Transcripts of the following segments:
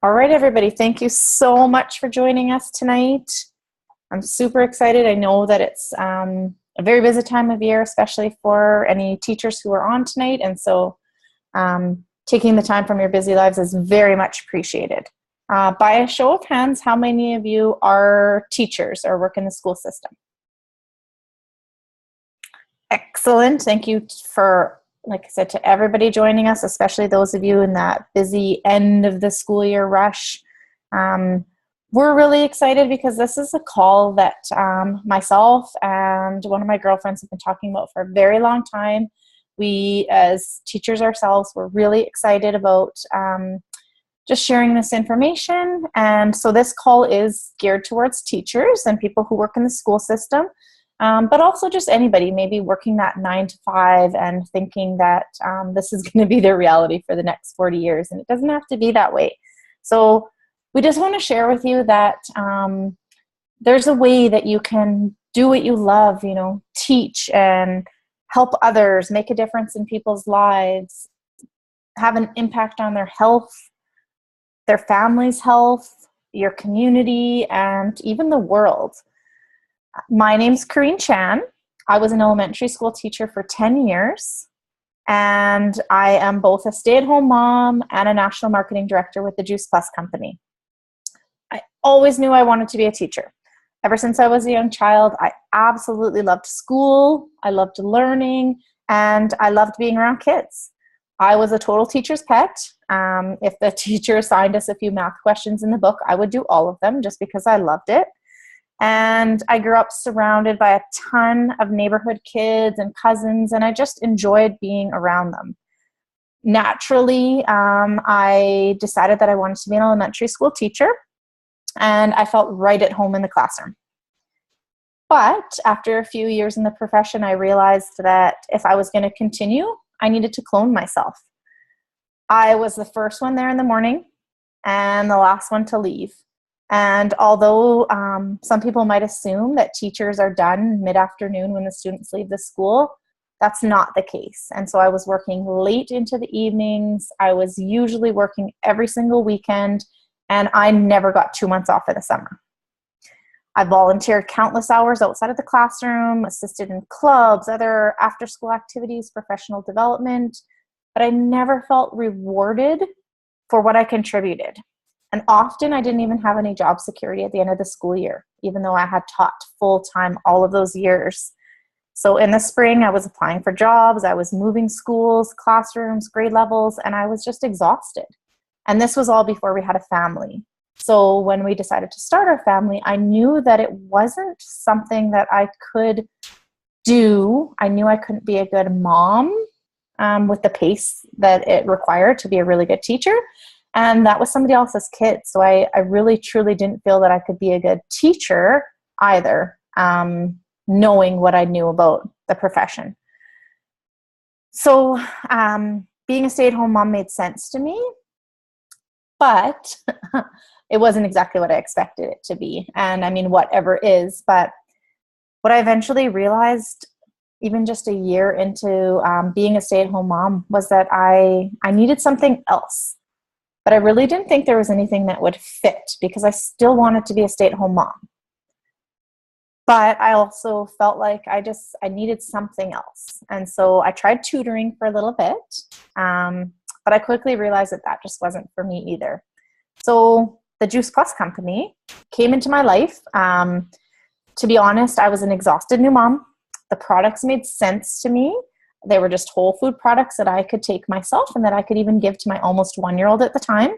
All right, everybody, thank you so much for joining us tonight. I'm super excited. I know that it's a very busy time of year, especially for any teachers who are on tonight. And so taking the time from your busy lives is very much appreciated. By a show of hands, how many of you are teachers or work in the school system? Excellent. Thank you for, like I said, to everybody joining us, especially those of you in that busy end of the school year rush. We're really excited because this is a call that myself and one of my girlfriends have been talking about for a very long time. We, as teachers ourselves, were really excited about just sharing this information. And so this call is geared towards teachers and people who work in the school system. But also just anybody maybe working that 9 to 5 and thinking that this is going to be their reality for the next 40 years. And it doesn't have to be that way. So we just want to share with you that there's a way that you can do what you love, teach and help others, make a difference in people's lives, have an impact on their health, their family's health, your community, and even the world. My name's Corrine Chan. I was an elementary school teacher for 10 years, and I am both a stay-at-home mom and a national marketing director with the Juice Plus company. I always knew I wanted to be a teacher. Ever since I was a young child, I absolutely loved school, I loved learning, and I loved being around kids. I was a total teacher's pet. If the teacher assigned us a few math questions in the book, I would do all of them just because I loved it. And I grew up surrounded by a ton of neighborhood kids and cousins, and I just enjoyed being around them. Naturally, I decided that I wanted to be an elementary school teacher, and I felt right at home in the classroom. But after a few years in the profession, I realized that if I was going to continue, I needed to clone myself. I was the first one there in the morning and the last one to leave. And although some people might assume that teachers are done mid-afternoon when the students leave the school, that's not the case. And so I was working late into the evenings. I was usually working every single weekend, and I never got 2 months off in the summer. I volunteered countless hours outside of the classroom, assisted in clubs, other after-school activities, professional development, but I never felt rewarded for what I contributed. And often I didn't even have any job security at the end of the school year, even though I had taught full-time all of those years. So in the spring, I was applying for jobs, I was moving schools, classrooms, grade levels, and I was just exhausted. And this was all before we had a family. So when we decided to start our family, I knew that it wasn't something that I could do. I knew I couldn't be a good mom with the pace that it required to be a really good teacher. And that was somebody else's kid. So I really, truly didn't feel that I could be a good teacher either, knowing what I knew about the profession. So being a stay-at-home mom made sense to me, but it wasn't exactly what I expected it to be. And I mean, whatever is, but what I eventually realized, even just a year into being a stay-at-home mom, was that I needed something else. But I really didn't think there was anything that would fit because I still wanted to be a stay-at-home mom. But I also felt like I needed something else. And so I tried tutoring for a little bit, but I quickly realized that just wasn't for me either. So the Juice Plus company came into my life. To be honest, I was an exhausted new mom. The products made sense to me. They were just whole food products that I could take myself and that I could even give to my almost 1-year-old at the time.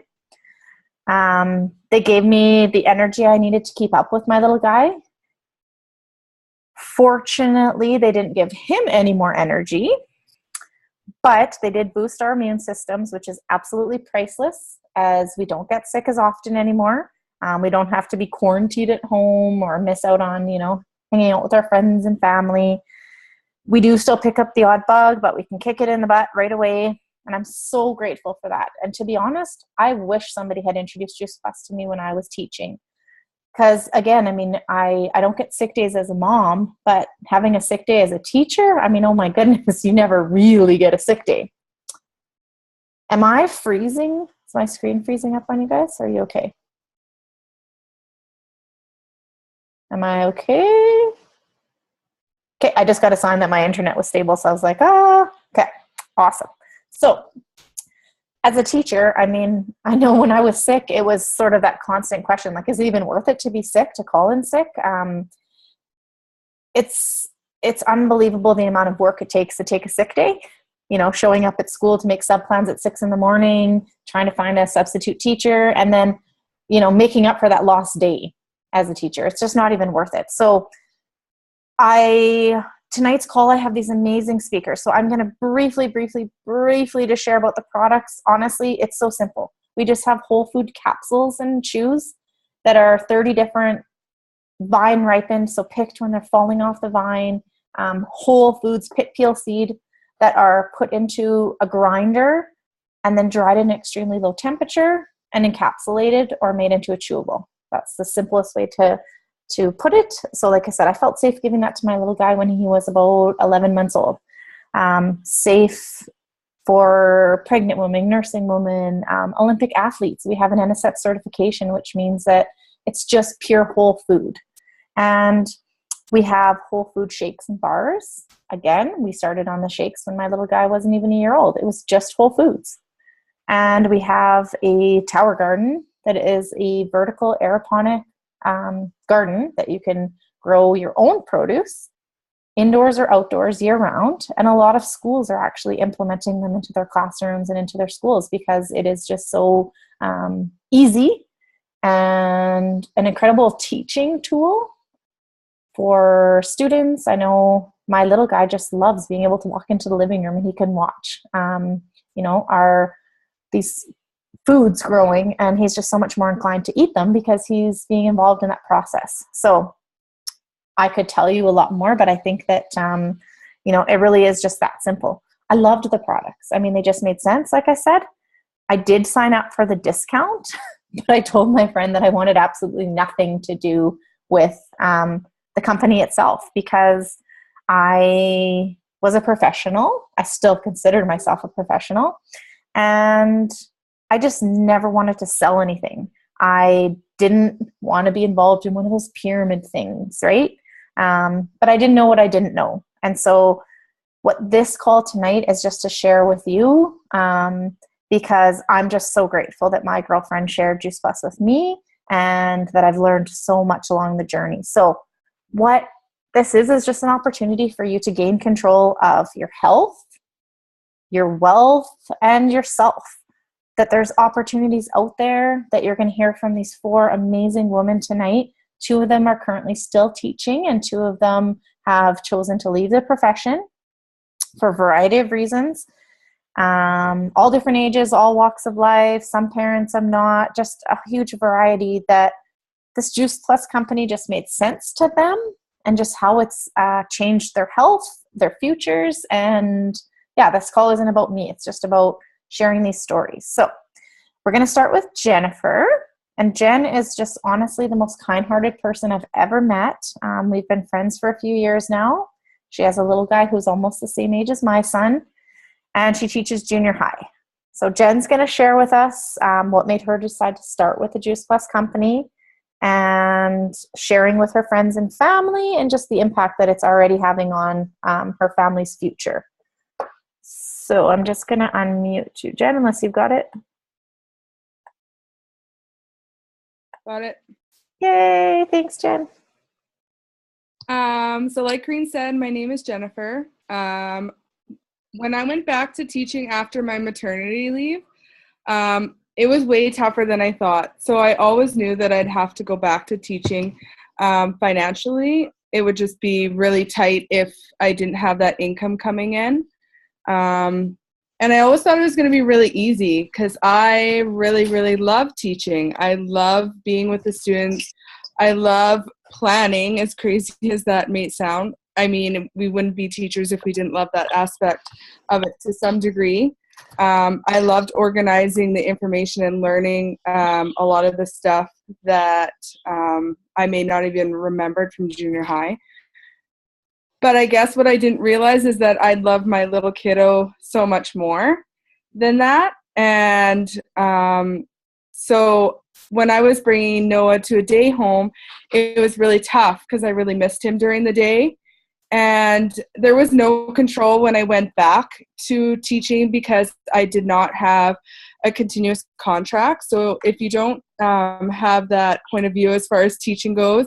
They gave me the energy I needed to keep up with my little guy. Fortunately, they didn't give him any more energy, but they did boost our immune systems, which is absolutely priceless as we don't get sick as often anymore. We don't have to be quarantined at home or miss out on, hanging out with our friends and family. We do still pick up the odd bug, but we can kick it in the butt right away. And I'm so grateful for that. And to be honest, I wish somebody had introduced Juice Plus to me when I was teaching. Because again, I mean, I don't get sick days as a mom, but having a sick day as a teacher, I mean, oh my goodness, you never really get a sick day. Am I freezing Is my screen freezing up on you guys? Are you okay? Am I okay? Okay, I just got a sign that my internet was stable, so I was like, okay, awesome. So as a teacher, I mean, I know when I was sick, it was sort of that constant question, like, is it even worth it to be sick, to call in sick? It's unbelievable the amount of work it takes to take a sick day. Showing up at school to make sub plans at 6 a.m, trying to find a substitute teacher, and then, making up for that lost day as a teacher. It's just not even worth it. So tonight's call, I have these amazing speakers. So I'm going to briefly to share about the products. Honestly, it's so simple. We just have whole food capsules and chews that are 30 different vine ripened, so picked when they're falling off the vine, whole foods, pit peel seed, that are put into a grinder and then dried in extremely low temperature and encapsulated or made into a chewable. That's the simplest way to put it. So like I said, I felt safe giving that to my little guy when he was about 11 months old. Safe for pregnant women, nursing women, Olympic athletes. We have an NSF certification, which means that it's just pure whole food. And we have whole food shakes and bars. Again, we started on the shakes when my little guy wasn't even a year old. It was just whole foods. And we have a tower garden that is a vertical aeroponic garden that you can grow your own produce indoors or outdoors year round. And a lot of schools are actually implementing them into their classrooms and into their schools because it is just so easy and an incredible teaching tool for students. I know my little guy just loves being able to walk into the living room and he can watch, these foods growing, and he's just so much more inclined to eat them because he's being involved in that process. So I could tell you a lot more, but I think that, it really is just that simple. I loved the products. I mean, they just made sense. Like I said, I did sign up for the discount, but I told my friend that I wanted absolutely nothing to do with the company itself because I was a professional. I still considered myself a professional. And I just never wanted to sell anything. I didn't want to be involved in one of those pyramid things, right? But I didn't know what I didn't know. And so what this call tonight is just to share with you, because I'm just so grateful that my girlfriend shared Juice Plus with me and that I've learned so much along the journey. So what this is just an opportunity for you to gain control of your health, your wealth, and yourself. That there's opportunities out there that you're going to hear from these 4 amazing women tonight. 2 of them are currently still teaching, and 2 of them have chosen to leave the profession for a variety of reasons. All different ages, all walks of life, some parents, some not, just a huge variety that this Juice Plus company just made sense to them and just how it's changed their health, their futures. And yeah, this call isn't about me. It's just about sharing these stories. So we're going to start with Jennifer. And Jen is just honestly the most kind-hearted person I've ever met. We've been friends for a few years now. She has a little guy who's almost the same age as my son, and she teaches junior high. So Jen's going to share with us what made her decide to start with the Juice Plus company and sharing with her friends and family and just the impact that it's already having on her family's future. So I'm just going to unmute you, Jen, unless you've got it. Got it. Yay. Thanks, Jen. So like Corrine said, my name is Jennifer. When I went back to teaching after my maternity leave, it was way tougher than I thought. So I always knew that I'd have to go back to teaching. Financially, it would just be really tight if I didn't have that income coming in. And I always thought it was going to be really easy because I really, really love teaching. I love being with the students. I love planning, as crazy as that may sound. I mean, we wouldn't be teachers if we didn't love that aspect of it to some degree. I loved organizing the information and learning a lot of the stuff that I may not even remembered from junior high. But I guess what I didn't realize is that I love my little kiddo so much more than that. And so when I was bringing Noah to a day home, it was really tough because I really missed him during the day. And there was no control when I went back to teaching because I did not have a continuous contract. So if you don't have that point of view as far as teaching goes,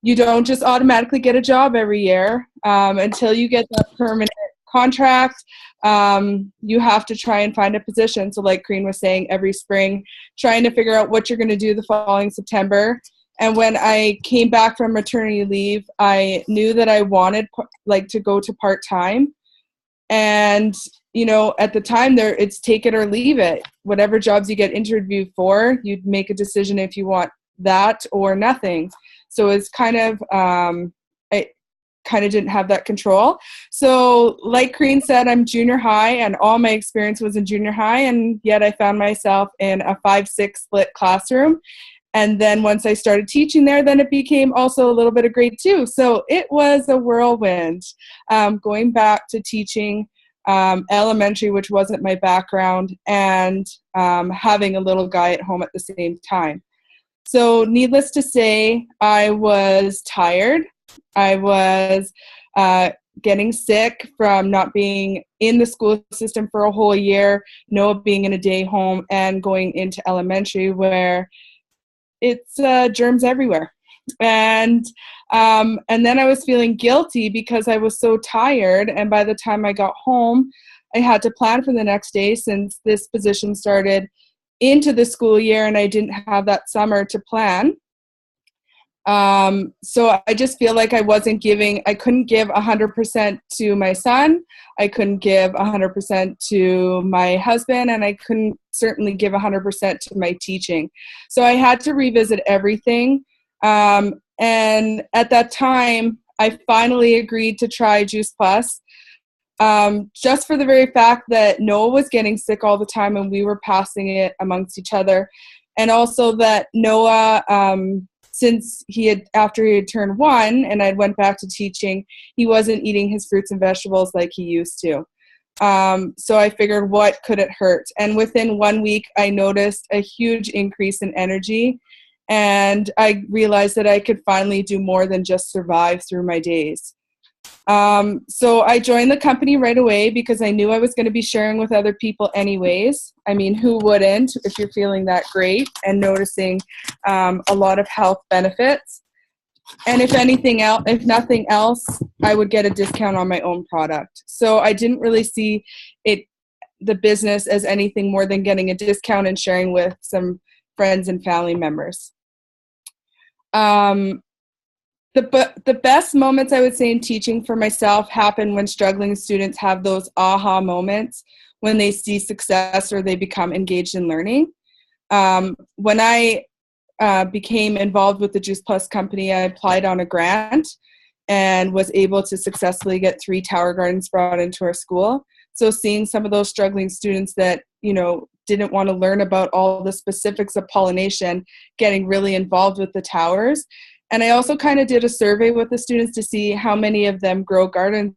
you don't just automatically get a job every year until you get that permanent contract. You have to try and find a position. So like Corrine was saying, every spring, trying to figure out what you're going to do the following September. And when I came back from maternity leave, I knew that I wanted to go to part-time. And, you know, at the time there, it's take it or leave it. Whatever jobs you get interviewed for, you'd make a decision if you want that or nothing. So it's kind of, I kind of didn't have that control. So like Corrine said, I'm junior high and all my experience was in junior high. And yet I found myself in a 5-6 split classroom. And then once I started teaching there, then it became also a little bit of grade 2. So it was a whirlwind going back to teaching elementary, which wasn't my background, and having a little guy at home at the same time. So needless to say, I was tired. I was getting sick from not being in the school system for a whole year, Noah being in a day home, and going into elementary where it's germs everywhere. And then I was feeling guilty because I was so tired. And by the time I got home, I had to plan for the next day since this position started into the school year and I didn't have that summer to plan. So I just feel like I couldn't give 100% to my son. I couldn't give 100% to my husband, and I couldn't certainly give 100% to my teaching. So I had to revisit everything. And at that time, I finally agreed to try Juice Plus, just for the very fact that Noah was getting sick all the time and we were passing it amongst each other. And also that Noah, since after he had turned 1 and I went back to teaching, he wasn't eating his fruits and vegetables like he used to. So I figured, what could it hurt? And within 1 week, I noticed a huge increase in energy. And I realized that I could finally do more than just survive through my days. So I joined the company right away because I knew I was going to be sharing with other people anyways. I mean, who wouldn't if you're feeling that great and noticing a lot of health benefits? And if nothing else, I would get a discount on my own product. So I didn't really see the business as anything more than getting a discount and sharing with some friends and family members. The best moments I would say in teaching for myself happen when struggling students have those aha moments when they see success or they become engaged in learning. When I became involved with the Juice Plus company, I applied on a grant and was able to successfully get 3 tower gardens brought into our school. So seeing some of those struggling students that, you know, didn't want to learn about all the specifics of pollination, getting really involved with the towers. And I also kind of did a survey with the students to see how many of them grow gardens.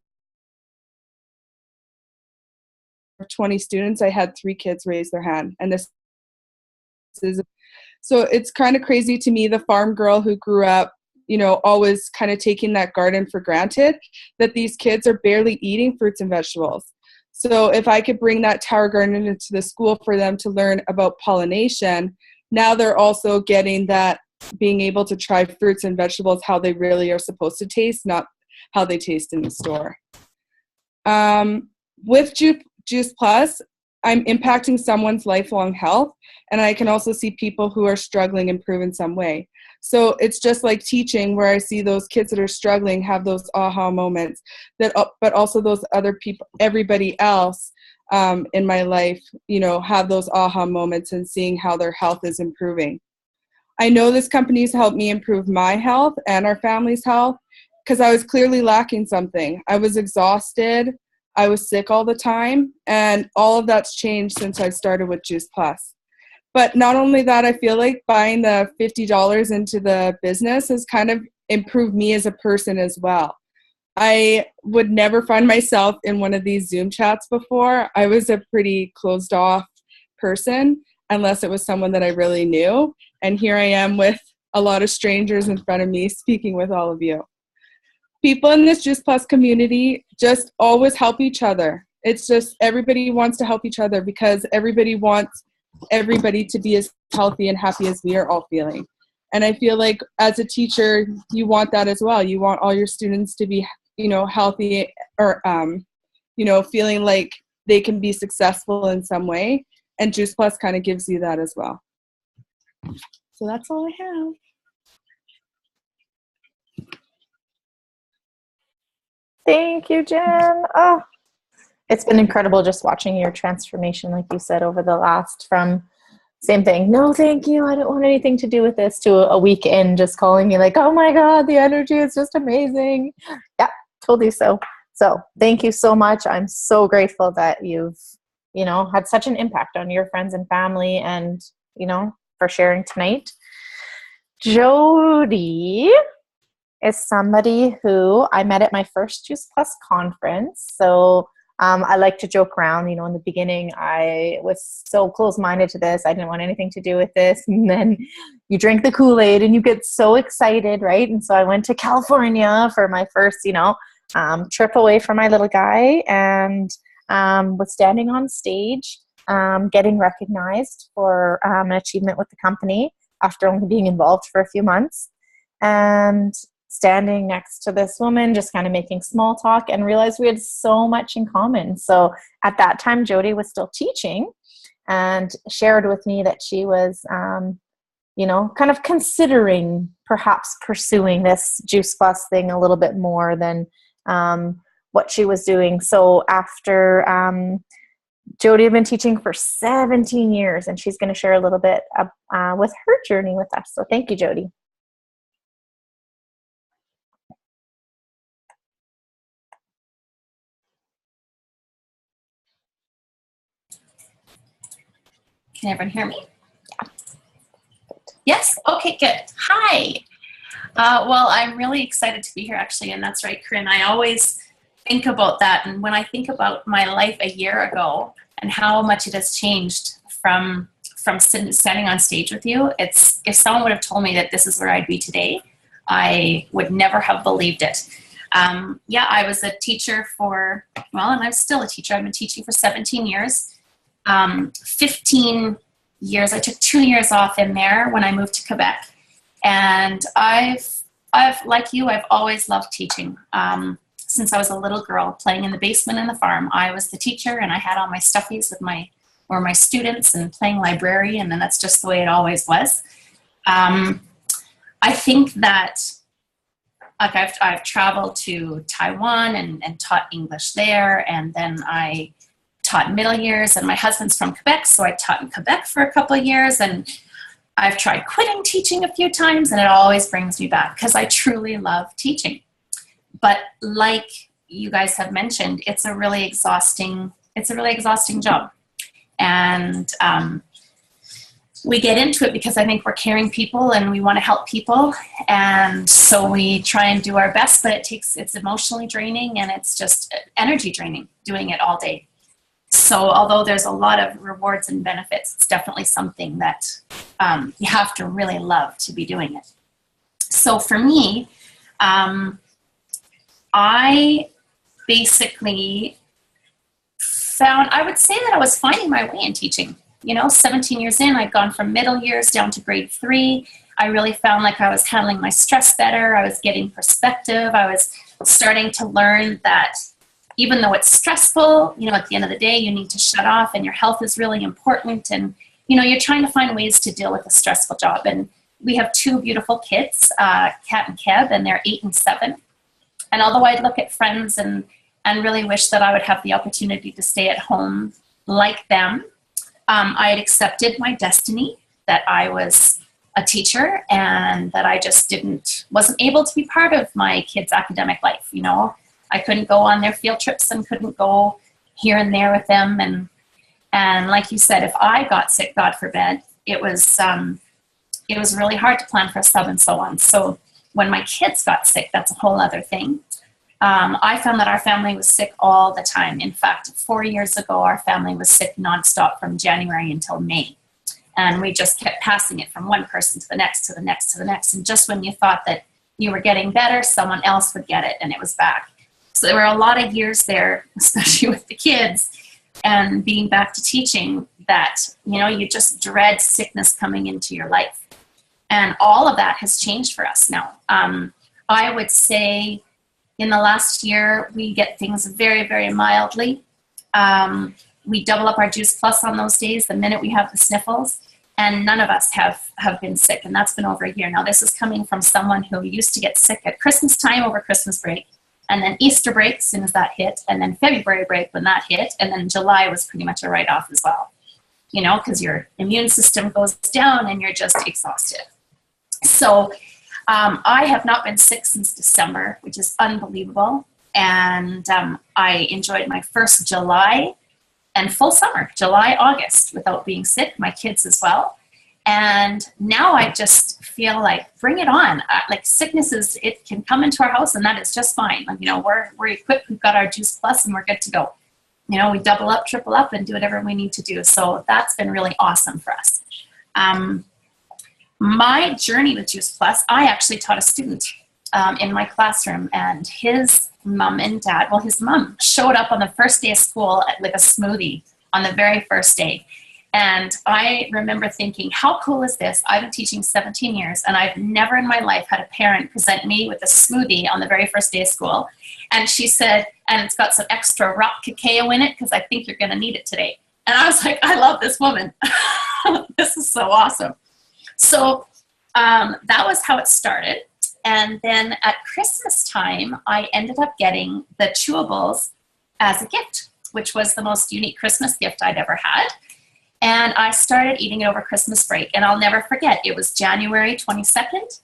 Of 20 students, I had 3 kids raise their hand. And so it's kind of crazy to me, the farm girl who grew up, you know, always kind of taking that garden for granted, that these kids are barely eating fruits and vegetables. So if I could bring that tower garden into the school for them to learn about pollination, now they're also getting that, being able to try fruits and vegetables how they really are supposed to taste, not how they taste in the store. With Juice Plus, I'm impacting someone's lifelong health, and I can also see people who are struggling improve in some way. So it's just like teaching, where I see those kids that are struggling have those aha moments, but also those other people, everybody else in my life, you know, have those aha moments and seeing how their health is improving. I know this company's helped me improve my health and our family's health because I was clearly lacking something. I was exhausted. I was sick all the time, and all of that's changed since I started with Juice Plus. But not only that, I feel like buying the $50 into the business has kind of improved me as a person as well. I would never find myself in one of these Zoom chats before. I was a pretty closed off person unless it was someone that I really knew. And here I am with a lot of strangers in front of me speaking with all of you. People in this Juice Plus community just always help each other. It's just everybody wants to help each other because everybody wants everybody to be as healthy and happy as we are all feeling. And I feel like as a teacher, you want that as well. You want all your students to be, healthy or, feeling like they can be successful in some way. And Juice Plus kind of gives you that as well. So that's all I have. Thank you, Jen. Oh, it's been incredible just watching your transformation, like you said, over the last from same thing. No, thank you. I don't want anything to do with this to a week in just calling me like, oh my God, the energy is just amazing. Yeah, totally so. So thank you so much. I'm so grateful that you've, had such an impact on your friends and family and, for sharing tonight. Jody is somebody who I met at my first Juice Plus conference. So I like to joke around, in the beginning, I was so close-minded to this. I didn't want anything to do with this. And then you drink the Kool-Aid and you get so excited, right? And so I went to California for my first, trip away from my little guy and was standing on stage, getting recognized for an achievement with the company after only being involved for a few months. And standing next to this woman, just kind of making small talk and realized we had so much in common. So at that time, Jody was still teaching and shared with me that she was, kind of considering perhaps pursuing this Juice Plus thing a little bit more than what she was doing. So after Jody had been teaching for 17 years, and she's going to share a little bit with her journey with us. So thank you, Jody. Can everyone hear me? Yes? Okay, good. Hi. Well, I'm really excited to be here, actually, and that's right, Corinne. I always think about that, and when I think about my life a year ago and how much it has changed from standing on stage with you, if someone would have told me that this is where I'd be today, I would never have believed it. I was a teacher and I'm still a teacher. I've been teaching for 17 years. 15 years. I took 2 years off in there when I moved to Quebec. And I've like you, I've always loved teaching. Since I was a little girl playing in the basement in the farm, I was the teacher and I had all my stuffies with my students and playing librarian, and that's just the way it always was. I think that I've traveled to Taiwan and taught English there, and then I taught middle years, and my husband's from Quebec, so I taught in Quebec for a couple of years, and I've tried quitting teaching a few times, and it always brings me back because I truly love teaching. But like you guys have mentioned, it's a really exhausting job. And we get into it because I think we're caring people and we want to help people. And so we try and do our best, but it's emotionally draining and it's just energy draining doing it all day. So although there's a lot of rewards and benefits, it's definitely something that you have to really love to be doing it. So for me, I basically I would say that I was finding my way in teaching. 17 years in, I'd gone from middle years down to grade 3. I really found like I was handling my stress better. I was getting perspective. I was starting to learn that even though it's stressful, at the end of the day, you need to shut off and your health is really important. And, you're trying to find ways to deal with a stressful job. And we have 2 beautiful kids, Kat and Kev, and they're 8 and 7. And although I'd look at friends and really wish that I would have the opportunity to stay at home like them, I had accepted my destiny that I was a teacher and that I just wasn't able to be part of my kids' academic life. I couldn't go on their field trips and couldn't go here and there with them. And like you said, if I got sick, God forbid, it was really hard to plan for a sub and so on. So when my kids got sick, that's a whole other thing. I found that our family was sick all the time. In fact, 4 years ago, our family was sick nonstop from January until May. And we just kept passing it from one person to the next, to the next, to the next. And just when you thought that you were getting better, someone else would get it and it was back. So there were a lot of years there, especially with the kids and being back to teaching, that, you know, you just dread sickness coming into your life. And all of that has changed for us now. I would say in the last year, we get things very, very mildly. We double up our Juice Plus on those days the minute we have the sniffles, and none of us have been sick, and that's been over a year. Now, this is coming from someone who used to get sick at Christmas time over Christmas break, and then Easter break as soon as that hit, and then February break when that hit, and then July was pretty much a write-off as well, you know, because your immune system goes down and you're just exhausted. So I have not been sick since December, which is unbelievable, and I enjoyed my first July and full summer, July, August, without being sick, my kids as well. And now I just feel like, bring it on. Like sickness it can come into our house and that is just fine. Like, you know, we're equipped, we've got our Juice Plus and we're good to go. You know, we double up, triple up and do whatever we need to do. So that's been really awesome for us. My journey with Juice Plus, I actually taught a student in my classroom, and his mom and dad, well, his mom showed up on the first day of school with a smoothie on the very first day. And I remember thinking, how cool is this? I've been teaching 17 years, and I've never in my life had a parent present me with a smoothie on the very first day of school. And she said, and it's got some extra rock cacao in it because I think you're going to need it today. And I was like, I love this woman. This is so awesome. So that was how it started. And then at Christmas time, I ended up getting the chewables as a gift, which was the most unique Christmas gift I'd ever had. And I started eating it over Christmas break. And I'll never forget, it was January 22nd.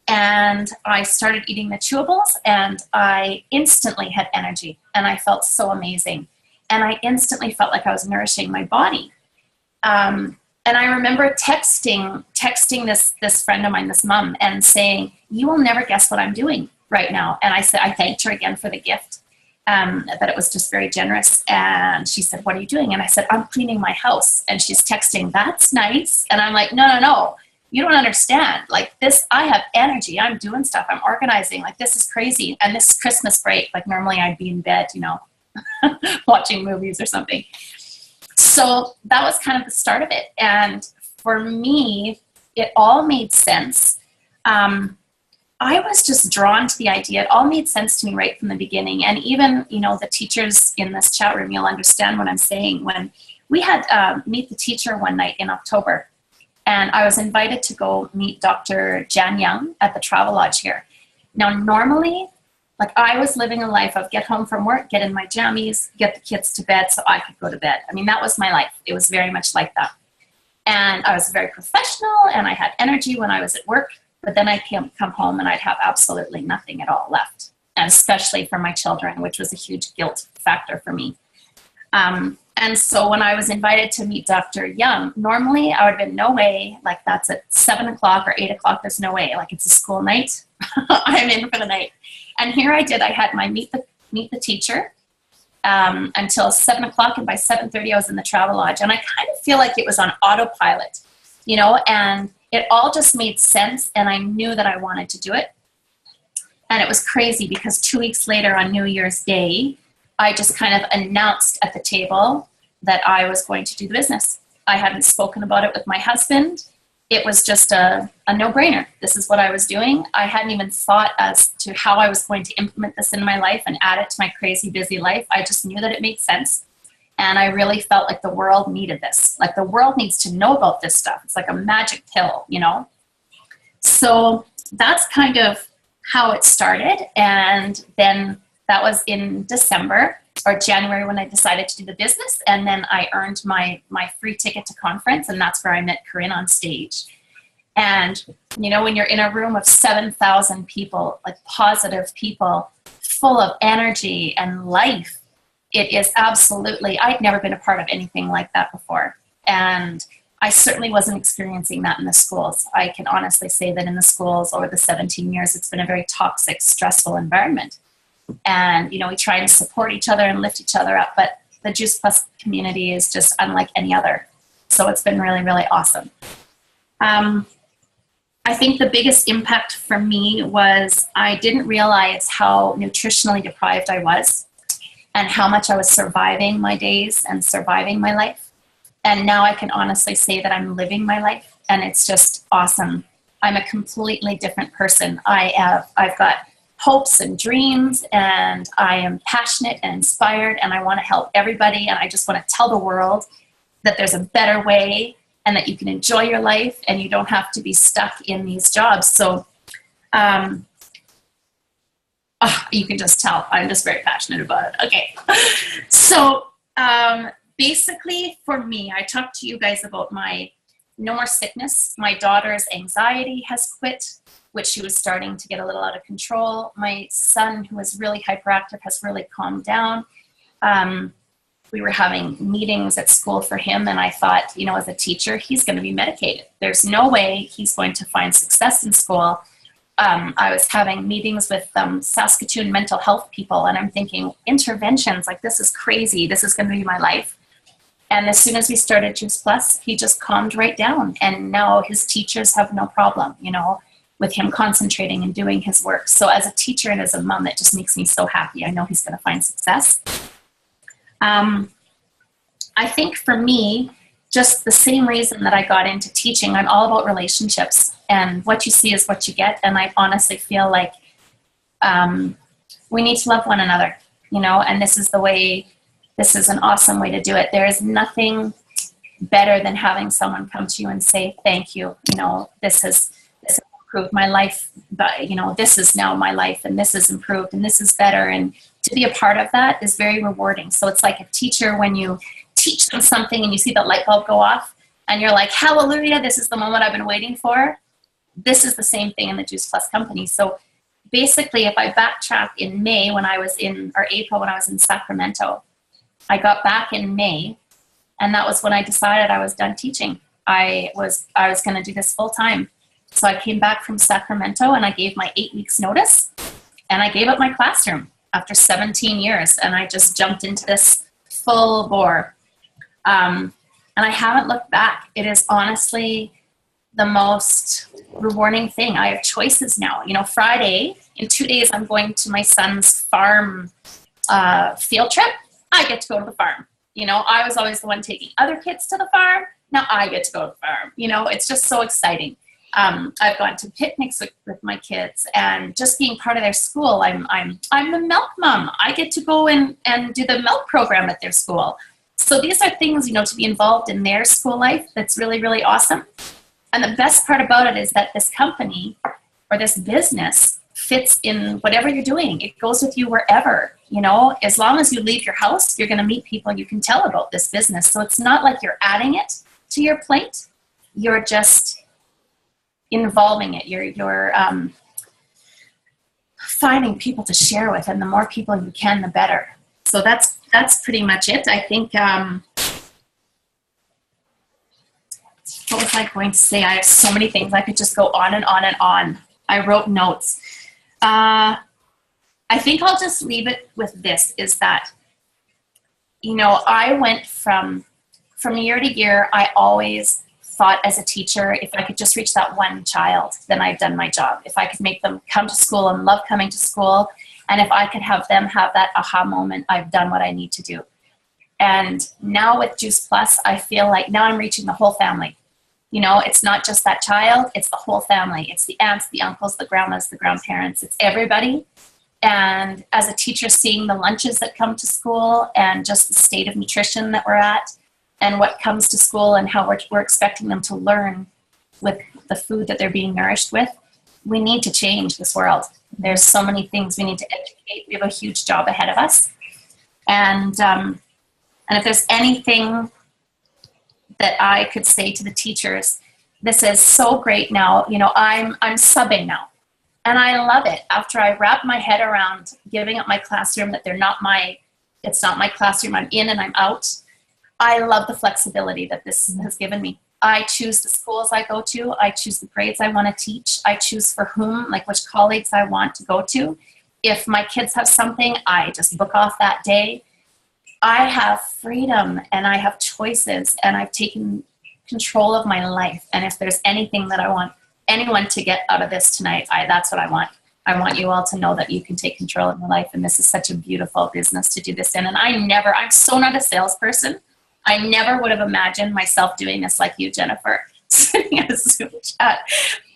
And I started eating the chewables, and I instantly had energy. And I felt so amazing. And I instantly felt like I was nourishing my body. And I remember texting this friend of mine, this mom, and saying, you will never guess what I'm doing right now. And I said, I thanked her again for the gift, that it was just very generous. And she said, what are you doing? And I said, I'm cleaning my house. And she's texting, that's nice. And I'm like, no, you don't understand. Like this, I have energy. I'm doing stuff. I'm organizing. Like this is crazy. And this is Christmas break. Like normally I'd be in bed, you know, watching movies or something. So that was kind of the start of it. And for me, it all made sense. I was just drawn to the idea. It all made sense to me right from the beginning. And even, you know, the teachers in this chat room, you'll understand what I'm saying. When we had Meet the Teacher one night in October, and I was invited to go meet Dr. Jan Young at the Travelodge here. Now, normally, like I was living a life of get home from work, get in my jammies, get the kids to bed so I could go to bed. I mean, that was my life. It was very much like that. And I was very professional and I had energy when I was at work, but then I'd come home and I'd have absolutely nothing at all left. And especially for my children, which was a huge guilt factor for me. And so when I was invited to meet Dr. Young, normally I would have been, no way, like that's at 7 o'clock or 8 o'clock, there's no way, like it's a school night, I'm in for the night. And here I did, I had my meet the teacher until 7 o'clock, and by 7:30 I was in the Travelodge. And I kind of feel like it was on autopilot, you know, and it all just made sense, and I knew that I wanted to do it. And it was crazy because 2 weeks later on New Year's Day, I just kind of announced at the table that I was going to do the business. I hadn't spoken about it with my husband. It was just a no-brainer. This is what I was doing. I hadn't even thought as to how I was going to implement this in my life and add it to my crazy busy life. I just knew that it made sense. And I really felt like the world needed this. Like the world needs to know about this stuff. It's like a magic pill, you know? So that's kind of how it started. And then that was in December or January when I decided to do the business. And then I earned my free ticket to conference, and that's where I met Corinne on stage. And, you know, when you're in a room of 7,000 people, like positive people, full of energy and life, it is absolutely, I'd never been a part of anything like that before. And I certainly wasn't experiencing that in the schools. I can honestly say that in the schools over the 17 years, it's been a very toxic, stressful environment. And, we try to support each other and lift each other up. But the Juice Plus community is just unlike any other. So it's been really, really awesome. I think the biggest impact for me was I didn't realize how nutritionally deprived I was and how much I was surviving my days and surviving my life. And now I can honestly say that I'm living my life, and it's just awesome. I'm a completely different person. I've got hopes and dreams, and I am passionate and inspired, and I want to help everybody, and I just want to tell the world that there's a better way and that you can enjoy your life and you don't have to be stuck in these jobs. So you can just tell I'm just very passionate about it. Okay. So basically for me, I talked to you guys about my no more sickness. My daughter's anxiety has quit, which she was starting to get a little out of control. My son, who was really hyperactive, has really calmed down. We were having meetings at school for him, and I thought, as a teacher, he's going to be medicated. There's no way he's going to find success in school. I was having meetings with Saskatoon mental health people, and I'm thinking, interventions, like this is crazy. This is going to be my life. And as soon as we started Juice Plus, he just calmed right down. And now his teachers have no problem, with him concentrating and doing his work. So as a teacher and as a mom, it just makes me so happy. I know he's going to find success. I think for me, just the same reason that I got into teaching, I'm all about relationships, and what you see is what you get. And I honestly feel like we need to love one another, and this is an awesome way to do it. There is nothing better than having someone come to you and say, thank you, this has improved my life, but this is now my life, and this is improved, and this is better. And to be a part of that is very rewarding. So it's like a teacher, when you teach them something and you see that light bulb go off and you're like, hallelujah, this is the moment I've been waiting for. This is the same thing in the Juice Plus company. So basically, if I backtrack in April when I was in Sacramento, I got back in May, and that was when I decided I was done teaching. I was going to do this full time. So I came back from Sacramento, and I gave my 8 weeks notice, and I gave up my classroom after 17 years, and I just jumped into this full bore. And I haven't looked back. It is honestly the most rewarding thing. I have choices now. Friday, in 2 days, I'm going to my son's farm field trip. I get to go to the farm. I was always the one taking other kids to the farm. Now I get to go to the farm. It's just so exciting. I've gone to picnics with my kids, and just being part of their school. I'm the milk mom. I get to go and do the milk program at their school. So these are things, to be involved in their school life. That's really, really awesome. And the best part about it is that this company or this business fits in whatever you're doing. It goes with you wherever, as long as you leave your house, you're going to meet people you can tell about this business. So it's not like you're adding it to your plate. You're just involving it. You're finding people to share with, and the more people you can, the better. So that's pretty much it. I think, what was I going to say? I have so many things. I could just go on and on and on. I wrote notes. I think I'll just leave it with this, is that, I went from year to year. I always thought as a teacher, if I could just reach that one child, then I've done my job. If I could make them come to school and love coming to school, and if I could have them have that aha moment, I've done what I need to do. And now with Juice Plus, I feel like now I'm reaching the whole family. It's not just that child, it's the whole family. It's the aunts, the uncles, the grandmas, the grandparents, it's everybody. And as a teacher, seeing the lunches that come to school and just the state of nutrition that we're at, and what comes to school and how we're expecting them to learn with the food that they're being nourished with, we need to change this world. There's so many things we need to educate. We have a huge job ahead of us. And if there's anything that I could say to the teachers, this is so great now. I'm subbing now, and I love it. After I wrap my head around giving up my classroom, that it's not my classroom, I'm in and I'm out. I love the flexibility that this has given me. I choose the schools I go to. I choose the grades I want to teach. I choose for whom, like which colleagues I want to go to. If my kids have something, I just book off that day. I have freedom and I have choices and I've taken control of my life. And if there's anything that I want anyone to get out of this tonight, that's what I want. I want you all to know that you can take control of your life. And this is such a beautiful business to do this in. And I'm so not a salesperson. I never would have imagined myself doing this like you, Jennifer, sitting in a Zoom chat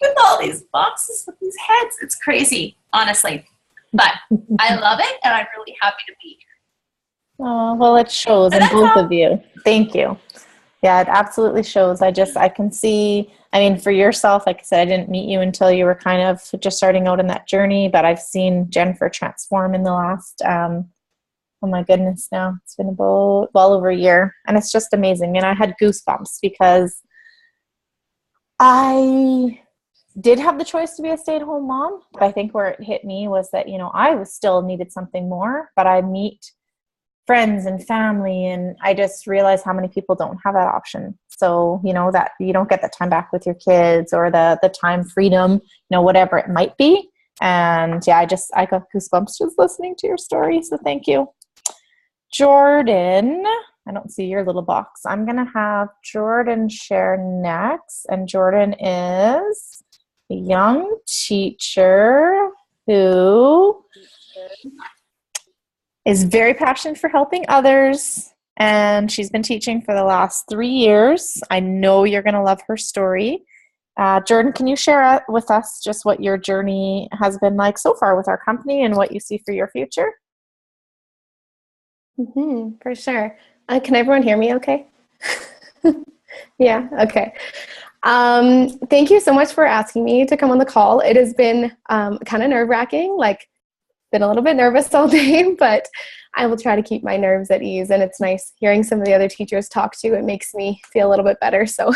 with all these boxes with these heads. It's crazy, honestly. But I love it, and I'm really happy to be here. Oh, well, it shows in both of you. Thank you. Yeah, it absolutely shows. I can see, I mean, for yourself, like I said, I didn't meet you until you were kind of just starting out in that journey, but I've seen Jennifer transform in the last, oh my goodness, now it's been about well over a year, and it's just amazing. And I had goosebumps because I did have the choice to be a stay-at-home mom, but I think where it hit me was that, I was still needed something more, but I meet friends and family, and I just realized how many people don't have that option. So, that you don't get the time back with your kids or the time freedom, whatever it might be. And yeah, I got goosebumps just listening to your story. So thank you. Jordan, I don't see your little box. I'm going to have Jordan share next. And Jordan is a young teacher who is very passionate for helping others. And she's been teaching for the last 3 years. I know you're going to love her story. Jordan, can you share with us just what your journey has been like so far with our company and what you see for your future? For sure. Can everyone hear me okay? Yeah, okay. Thank you so much for asking me to come on the call. It has been kind of nerve-wracking, been a little bit nervous all day, but I will try to keep my nerves at ease. And it's nice hearing some of the other teachers talk to. It makes me feel a little bit better. So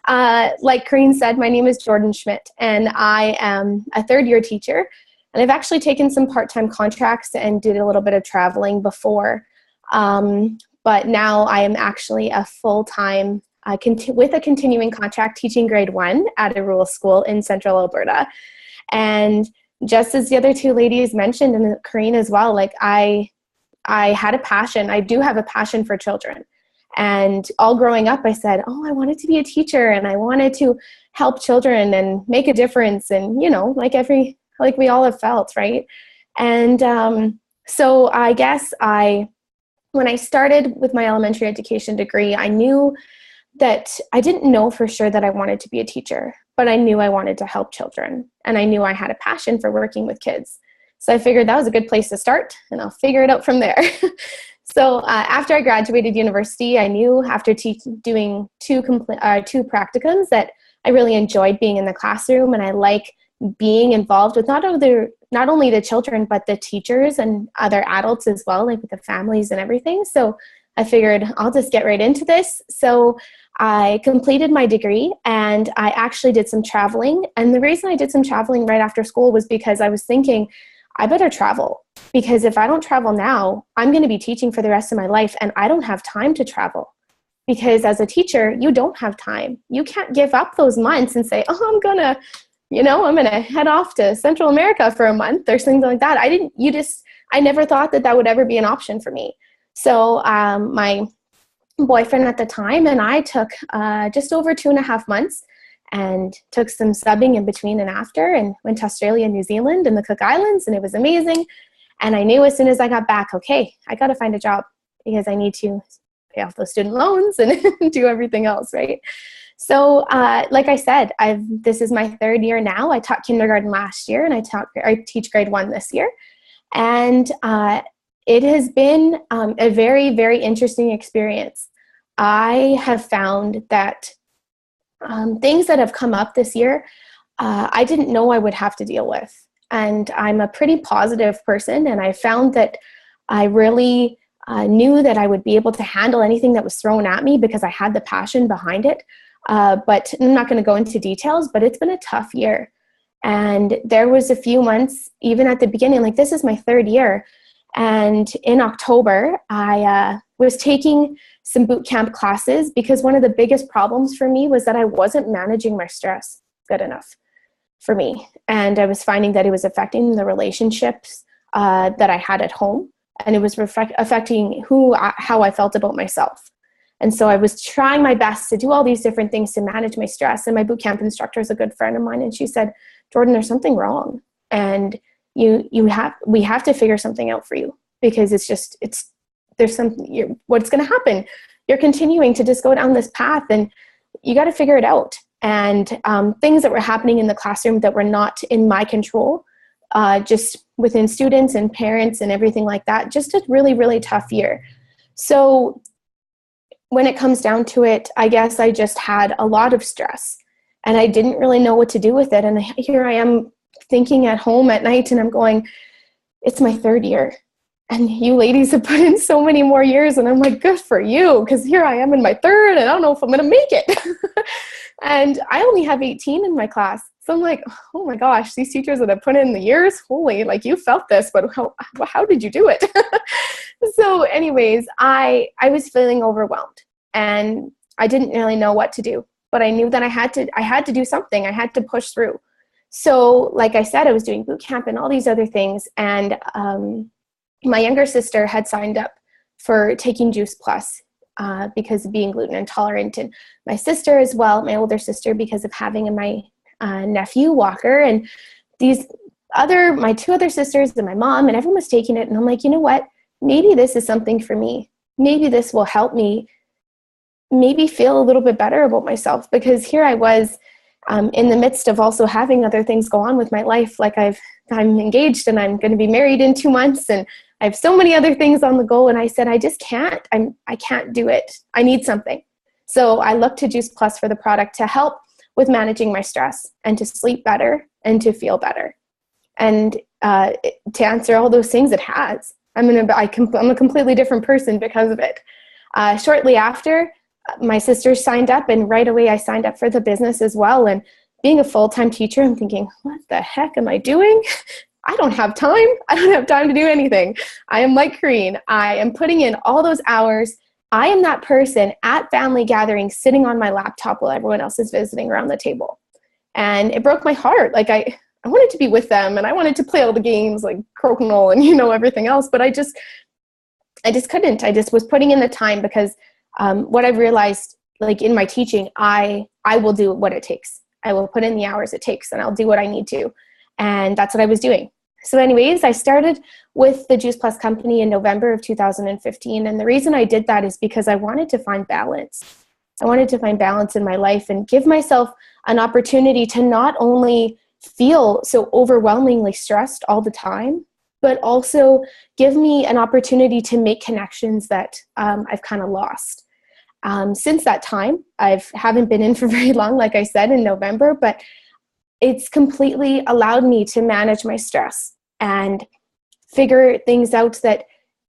like Corrine said, my name is Jordan Schmidt, and I am a third-year teacher. And I've actually taken some part-time contracts and did a little bit of traveling before. But now I am actually a full-time with a continuing contract teaching grade 1 at a rural school in central Alberta. And just as the other two ladies mentioned, and Corrine as well, I had a passion. I do have a passion for children. And all growing up, I said, I wanted to be a teacher and I wanted to help children and make a difference. And, like we all have felt, right? And so I guess when I started with my elementary education degree, I knew that I didn't know for sure that I wanted to be a teacher, but I knew I wanted to help children. And I knew I had a passion for working with kids. So I figured that was a good place to start, and I'll figure it out from there. So after I graduated university, I knew after doing two practicums that I really enjoyed being in the classroom, and I like being involved with not only the children, but the teachers and other adults as well, with the families and everything. So I figured I'll just get right into this. So I completed my degree, and I actually did some traveling. And the reason I did some traveling right after school was because I was thinking, I better travel, because if I don't travel now, I'm going to be teaching for the rest of my life, and I don't have time to travel. Because as a teacher, you don't have time. You can't give up those months and say, I'm going to head off to Central America for a month or something like that. I never thought that would ever be an option for me. So my boyfriend at the time and I took just over 2.5 months and took some subbing in between and after, and went to Australia and New Zealand and the Cook Islands, and it was amazing. And I knew as soon as I got back, okay, I got to find a job because I need to pay off those student loans and do everything else, right? So like I said, this is my 3rd year now. I taught kindergarten last year, and I teach grade 1 this year. And it has been a very, very interesting experience. I have found that things that have come up this year, I didn't know I would have to deal with. And I'm a pretty positive person, and I found that I really knew that I would be able to handle anything that was thrown at me because I had the passion behind it. But I'm not going to go into details, but it's been a tough year. And there was a few months, even at the beginning, this is my 3rd year. And in October, I was taking some boot camp classes because one of the biggest problems for me was that I wasn't managing my stress good enough. for me. And I was finding that it was affecting the relationships that I had at home, and it was affecting how I felt about myself. And so I was trying my best to do all these different things to manage my stress. And my boot camp instructor is a good friend of mine, and she said, Jordan, there's something wrong, and we have to figure something out for you, because what's going to happen. You're continuing to just go down this path, and you got to figure it out. And things that were happening in the classroom that were not in my control, just within students and parents and everything like that, just a really, really tough year. So when it comes down to it, I guess I just had a lot of stress, and I didn't really know what to do with it. And here I am thinking at home at night, and I'm going, it's my third year. And you ladies have put in so many more years. And I'm like, good for you, because here I am in my third, and I don't know if I'm going to make it. And I only have 18 in my class. So I'm like, oh my gosh, these teachers that have put in the years, holy, like, you felt this, but how did you do it? So anyways, I was feeling overwhelmed, and I didn't really know what to do, but I knew that I had to do something. I had to push through. So like I said, I was doing boot camp and all these other things. And my younger sister had signed up for taking Juice Plus because of being gluten intolerant. And my sister as well, my older sister, because of having my nephew Walker, and my two other sisters and my mom, and everyone was taking it. And I'm like, you know what? Maybe this is something for me. Maybe this will help me maybe feel a little bit better about myself, because here I was in the midst of also having other things go on with my life. Like I'm engaged, and I'm going to be married in 2 months, and I have so many other things on the go. And I said, I just can't. I can't do it. I need something. So I looked to Juice Plus for the product to help with managing my stress and to sleep better and to feel better. And to answer all those things, it has. I'm a completely different person because of it. Shortly after, my sister signed up, and right away I signed up for the business as well. And being a full-time teacher, I'm thinking, what the heck am I doing? I don't have time. I don't have time to do anything. I am like Kareen. I am putting in all those hours. I am that person at family gatherings sitting on my laptop while everyone else is visiting around the table. And it broke my heart. Like I wanted to be with them, and I wanted to play all the games like Crokinole and everything else, but I just couldn't. I just was putting in the time, because what I've realized, like in my teaching, I will do what it takes. I will put in the hours it takes, and I'll do what I need to. And that's what I was doing. So anyways, I started with the Juice Plus company in November of 2015. And the reason I did that is because I wanted to find balance. I wanted to find balance in my life and give myself an opportunity to not only feel so overwhelmingly stressed all the time, but also give me an opportunity to make connections that I've kind of lost. Since that time, I haven't been in for very long, like I said, in November, but it's completely allowed me to manage my stress and figure things out that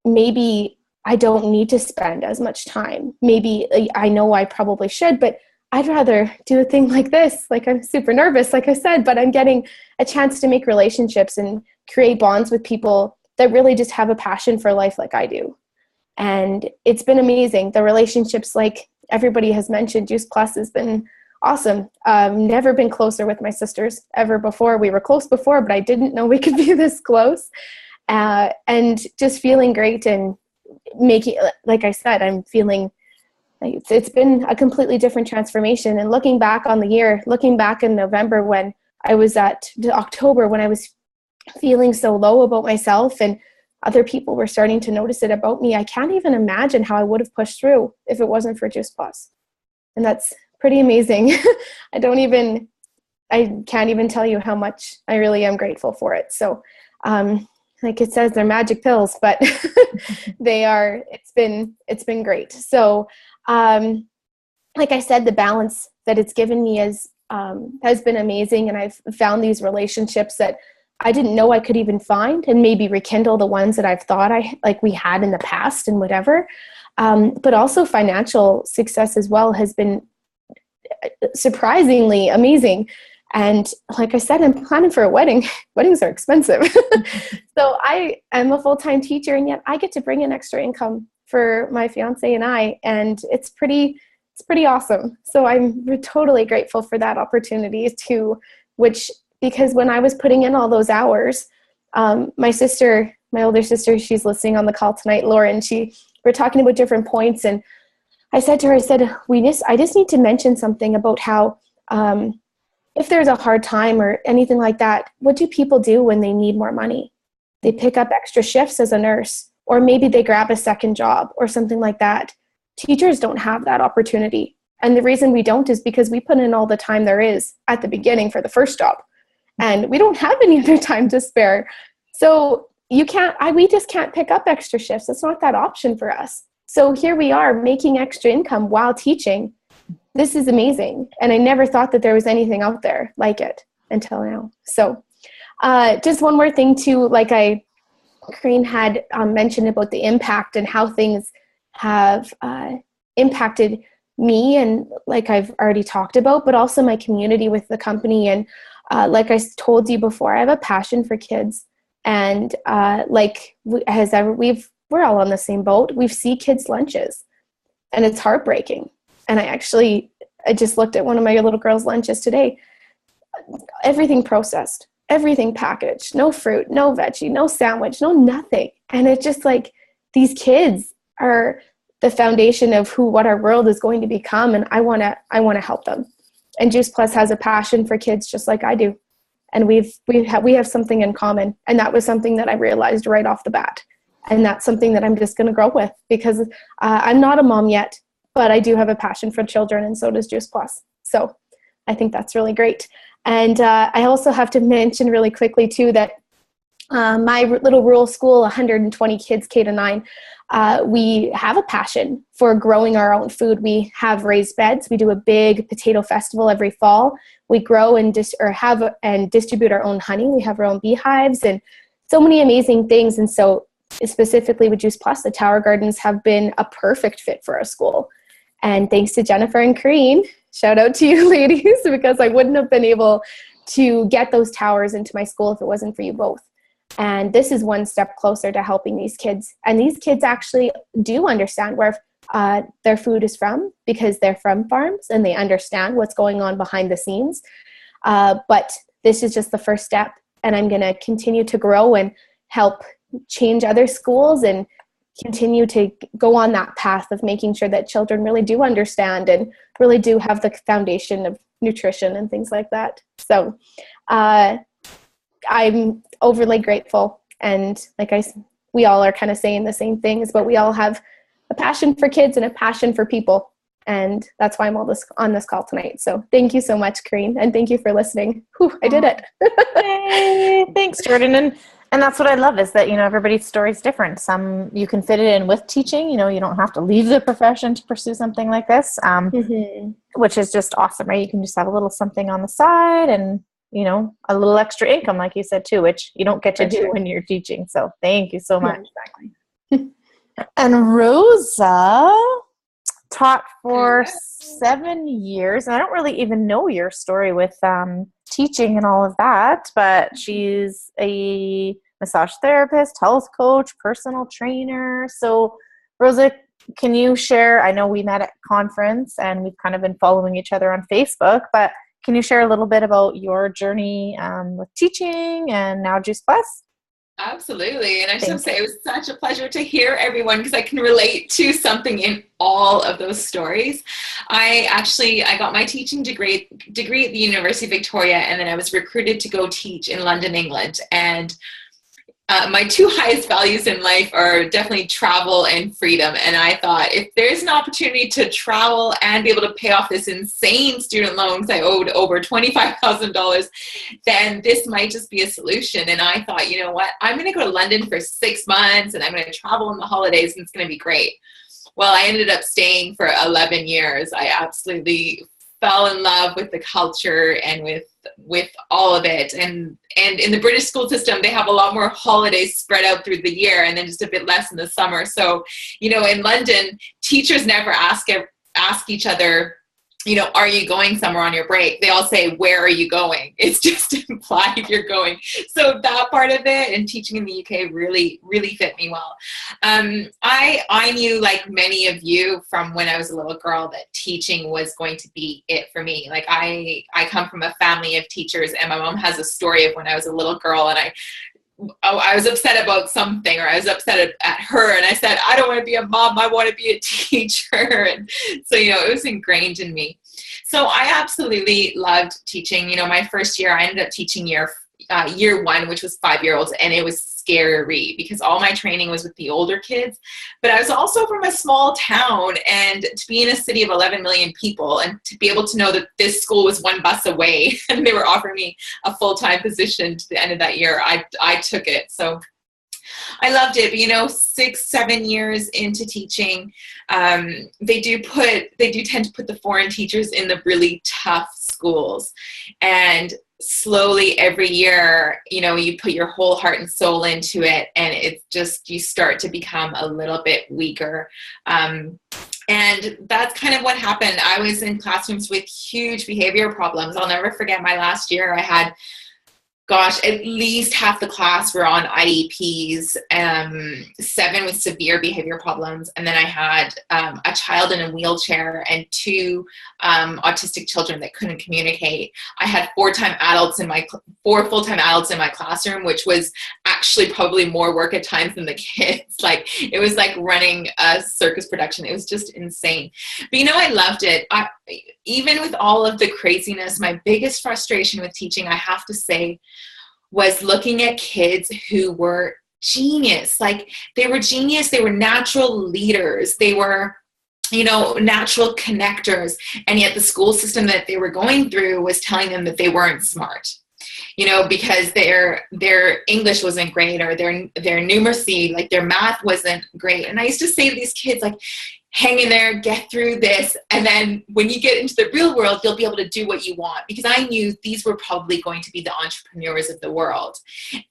maybe I don't need to spend as much time. Maybe I know I probably should, but I'd rather do a thing like this. Like, I'm super nervous, like I said, but I'm getting a chance to make relationships and create bonds with people that really just have a passion for life like I do. And it's been amazing. The relationships, like everybody has mentioned, Juice Plus has been awesome. Never been closer with my sisters ever before. We were close before, but I didn't know we could be this close. And just feeling great, and making, like I said, I'm feeling like it's been a completely different transformation. And looking back on the year, looking back in November when I was October, when I was feeling so low about myself and other people were starting to notice it about me, I can't even imagine how I would have pushed through if it wasn't for Juice Plus. And that's pretty amazing. I can't even tell you how much I really am grateful for it. So, like it says, they're magic pills, but it's been great. So, like I said, the balance that it's given me has been amazing. And I've found these relationships that I didn't know I could even find, and maybe rekindle the ones that I've thought we had in the past and whatever. But also financial success as well has been surprisingly amazing. And like I said, I'm planning for a wedding. Weddings are expensive. So I am a full-time teacher, and yet I get to bring in extra income for my fiance and I, and it's pretty awesome. So I'm totally grateful for that opportunity which because when I was putting in all those hours, my older sister, she's listening on the call tonight, Lauren, we're talking about different points. And I said to her, I just need to mention something about how, if there's a hard time or anything like that, what do people do when they need more money? They pick up extra shifts as a nurse, or maybe they grab a second job or something like that. Teachers don't have that opportunity. And the reason we don't is because we put in all the time there is at the beginning for the first job. And we don't have any other time to spare. So we just can't pick up extra shifts. It's not that option for us. So here we are making extra income while teaching. This is amazing. And I never thought that there was anything out there like it until now. So just one more thing too, like Corinne had mentioned about the impact and how things have impacted me, and like I've already talked about, but also my community with the company. And like I told you before, I have a passion for kids. And we're all on the same boat. We see kids' lunches, and it's heartbreaking. And I just looked at one of my little girls' lunches today. Everything processed, everything packaged, no fruit, no veggie, no sandwich, no nothing. And it's just like, these kids are the foundation of what our world is going to become. And I want to help them. And Juice Plus has a passion for kids just like I do. And we have something in common. And that was something that I realized right off the bat. And that's something that I'm just going to grow with, because I'm not a mom yet, but I do have a passion for children, and so does Juice Plus. So I think that's really great. And I also have to mention really quickly too that my little rural school, 120 kids, K-9, we have a passion for growing our own food. We have raised beds. We do a big potato festival every fall. We grow and distribute our own honey. We have our own beehives and so many amazing things. And so specifically with Juice Plus, the Tower Gardens have been a perfect fit for our school. And thanks to Jennifer and Corinne, shout out to you ladies, because I wouldn't have been able to get those towers into my school if it wasn't for you both. And this is one step closer to helping these kids. And these kids actually do understand where their food is from, because they're from farms and they understand what's going on behind the scenes. But this is just the first step. And I'm going to continue to grow and help change other schools and continue to go on that path of making sure that children really do understand and really do have the foundation of nutrition and things like that. So I'm overly grateful. And we all are kind of saying the same things, but we all have a passion for kids and a passion for people. And that's why I'm on this call tonight. So thank you so much, Corinne. And thank you for listening. Whew, I did it. Hey, thanks, Jordan. And that's what I love, is that, everybody's story is different. Some you can fit it in with teaching, you don't have to leave the profession to pursue something like this, which is just awesome, right? You can just have a little something on the side and, a little extra income, like you said too, which you don't get to do when you're teaching. So thank you so much. Yeah, exactly. And Rosa taught for 7 years, and I don't really even know your story with teaching and all of that, but she's a massage therapist, health coach, personal trainer. So Rosa, can you share, I know we met at conference and we've kind of been following each other on Facebook, but can you share a little bit about your journey with teaching and now Juice Plus? Absolutely. And I just want to say it was such a pleasure to hear everyone, because I can relate to something in all of those stories. I got my teaching degree at the University of Victoria, and then I was recruited to go teach in London, England. And my two highest values in life are definitely travel and freedom. And I thought, if there's an opportunity to travel and be able to pay off this insane student loan, because I owed over $25,000, then this might just be a solution. And I thought, you know what, I'm going to go to London for 6 months and I'm going to travel in the holidays and it's going to be great. Well, I ended up staying for 11 years. I absolutely fell in love with the culture and with all of it. And in the British school system, they have a lot more holidays spread out through the year and then just a bit less in the summer. So, in London, teachers never ask each other, are you going somewhere on your break? They all say, where are you going? It's just implied you're going. So that part of it and teaching in the UK really, really fit me well. I knew, like many of you from when I was a little girl, that teaching was going to be it for me. Like I come from a family of teachers, and my mom has a story of when I was a little girl and I was upset about something, or I was upset at her, and I said, I don't want to be a mom, I want to be a teacher. And so, it was ingrained in me. So I absolutely loved teaching. My first year, I ended up teaching year one, which was 5-year-olds, and it was scary because all my training was with the older kids. But I was also from a small town, and to be in a city of 11 million people and to be able to know that this school was one bus away and they were offering me a full-time position to the end of that year, I took it. So I loved it. But 6-7 years into teaching, they do tend to put the foreign teachers in the really tough schools. And slowly every year, you put your whole heart and soul into it, and it's just, you start to become a little bit weaker. And that's kind of what happened. I was in classrooms with huge behavior problems. I'll never forget my last year. I had, at least half the class were on IEPs, 7 with severe behavior problems. And then I had a child in a wheelchair and 2 autistic children that couldn't communicate. I had 4 full-time adults in my classroom, which was actually probably more work at times than the kids. Like, it was like running a circus production. It was just insane. But I loved it. Even with all of the craziness, my biggest frustration with teaching, I have to say, was looking at kids who were genius. Like, they were genius. They were natural leaders. They were, natural connectors. And yet the school system that they were going through was telling them that they weren't smart, because their English wasn't great, or their numeracy, like their math wasn't great. And I used to say to these kids, like, hang in there, get through this, and then when you get into the real world, you'll be able to do what you want. Because I knew these were probably going to be the entrepreneurs of the world.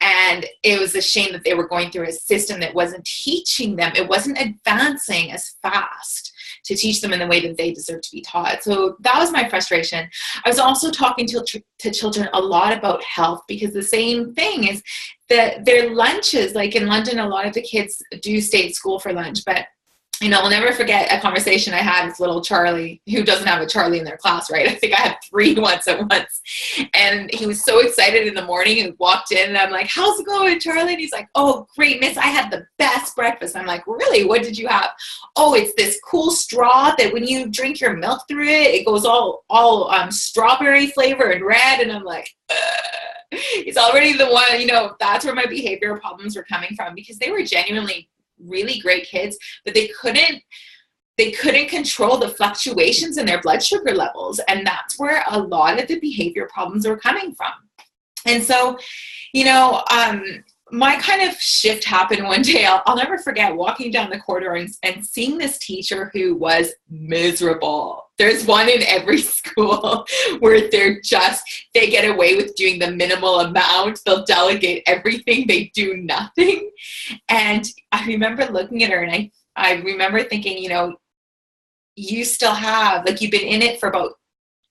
And it was a shame that they were going through a system that wasn't teaching them. It wasn't advancing as fast to teach them in the way that they deserve to be taught. So that was my frustration. I was also talking to children a lot about health, because the same thing is that their lunches, like in London, a lot of the kids do stay at school for lunch, but I'll never forget a conversation I had with little Charlie, who doesn't have a Charlie in their class, right? I think I had 3 once at once. And he was so excited in the morning and walked in, and I'm like, how's it going, Charlie? And he's like, oh, great, miss, I had the best breakfast. I'm like, really? What did you have? Oh, it's this cool straw that when you drink your milk through it, it goes all strawberry flavor and red. And I'm like, it's already the one, that's where my behavioral problems were coming from, because they were genuinely really great kids, but they couldn't control the fluctuations in their blood sugar levels. And that's where a lot of the behavior problems were coming from. And so, my kind of shift happened one day. I'll never forget walking down the corridor and seeing this teacher who was miserable. There's one in every school where they get away with doing the minimal amount. They'll delegate everything. They do nothing. And I remember looking at her, and I remember thinking, you still have, like, you've been in it for about